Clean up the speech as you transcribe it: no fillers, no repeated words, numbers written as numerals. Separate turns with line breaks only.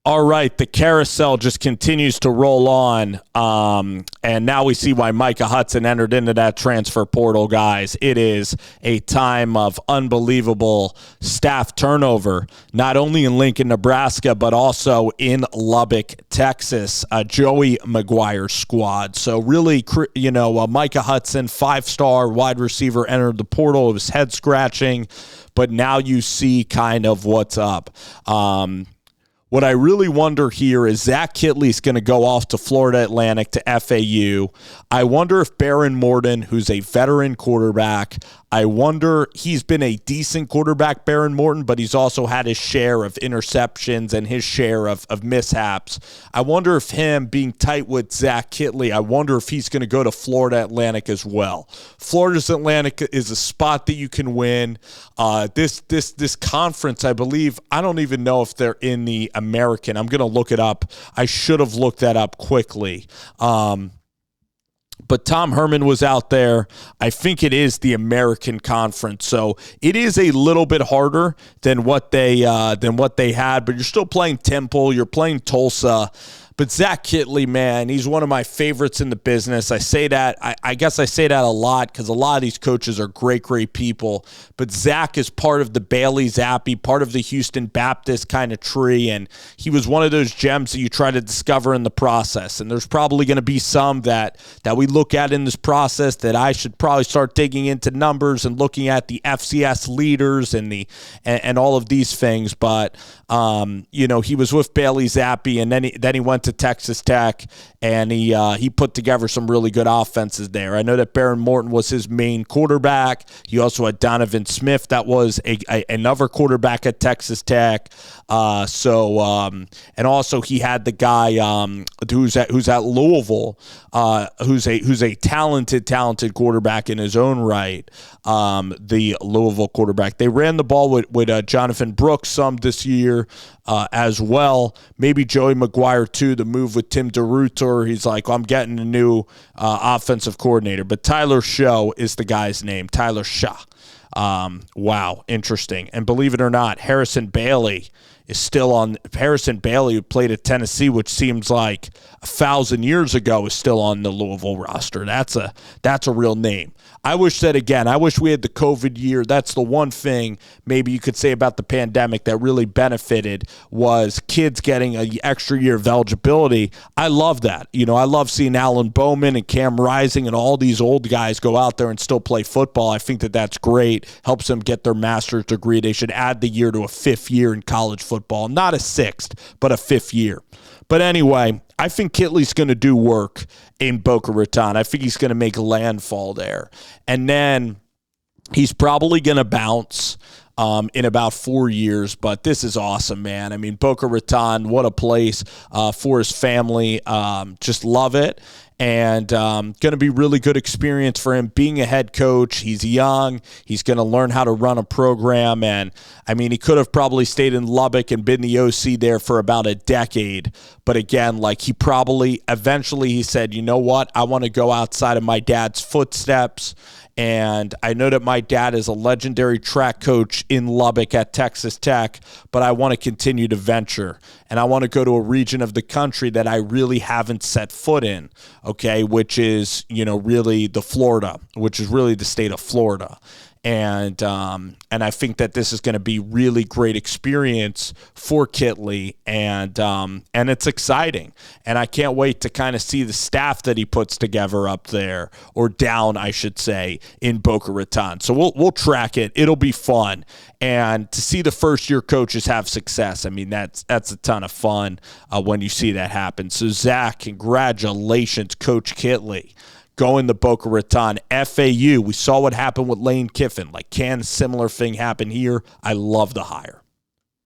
All right, the carousel just continues to roll on, and now we see why Micah Hudson entered into that transfer portal, guys. It is a time of unbelievable staff turnover, not only in Lincoln, Nebraska, but also in Lubbock, Texas, Joey McGuire's squad. So really, Micah Hudson, 5-star wide receiver, entered the portal. It was head-scratching, but now you see kind of what's up. What I really wonder here is Zach Kittley's going to go off to Florida Atlantic to FAU. I wonder if Baron Morton, who's a veteran quarterback, I wonder, he's been a decent quarterback, Baron Morton, but he's also had his share of interceptions and his share of mishaps. I wonder if him being tight with Zach Kittley, I wonder if he's going to go to Florida Atlantic as well. Florida's Atlantic is a spot that you can win. This conference, I believe, I don't even know if they're in the American. I'm going to look it up. I should have looked that up quickly. But Tom Herman was out there. I think it is the American Conference, so it is a little bit harder than what they had. But you're still playing Temple, you're playing Tulsa. But Zach Kittley, man, he's one of my favorites in the business. I say that, I guess I say that a lot because a lot of these coaches are great, great people. But Zach is part of the Bailey Zappe, part of the Houston Baptist kind of tree, and he was one of those gems that you try to discover in the process. And there's probably going to be some that we look at in this process that I should probably start digging into numbers and looking at the FCS leaders and all of these things. But he was with Bailey Zappe, and then he went to Texas Tech, and he put together some really good offenses there. I know that Baron Morton was his main quarterback. He also had Donovan Smith, that was another quarterback at Texas Tech. And also he had the guy who's at Louisville, who's a talented quarterback in his own right. The Louisville quarterback. They ran the ball with Jonathan Brooks some this year as well. Maybe Joey McGuire too. The move with Tim DeRuyter. He's like, I'm getting a new offensive coordinator. But Tyler Shaw is the guy's name. Tyler Shaw. Wow, interesting. And believe it or not, Harrison Bailey is still on. Harrison Bailey, who played at Tennessee, which seems like 1,000 years ago, is still on the Louisville roster. That's a real name. I wish we had the COVID year. That's the one thing maybe you could say about the pandemic that really benefited was kids getting an extra year of eligibility. I love that. I love seeing Alan Bowman and Cam Rising and all these old guys go out there and still play football. I think that that's great. Helps them get their master's degree. They should add the year to a 5th year in college football. Not a 6th, but a 5th year. But anyway, I think Kittley's going to do work in Boca Raton. I think he's going to make landfall there. And then he's probably going to bounce in about 4 years. But this is awesome, man. I mean, Boca Raton, what a place for his family. Just love it. And going to be really good experience for him being a head coach. He's young. He's going to learn how to run a program. And, I mean, he could have probably stayed in Lubbock and been the OC there for about a decade. But, again, he probably eventually he said, you know what, I want to go outside of my dad's footsteps. And I know that my dad is a legendary track coach in Lubbock at Texas Tech, but I want to continue to venture. And I want to go to a region of the country that I really haven't set foot in, okay, which is, really the state of Florida. And I think that this is going to be really great experience for Kittley, and it's exciting. And I can't wait to kind of see the staff that he puts together up there, or down, I should say, in Boca Raton. So we'll track it. It'll be fun. And to see the first-year coaches have success, I mean, that's a ton of fun when you see that happen. So, Zach, congratulations, Coach Kittley. Going to Boca Raton. FAU, we saw what happened with Lane Kiffin. Can a similar thing happen here? I love the hire.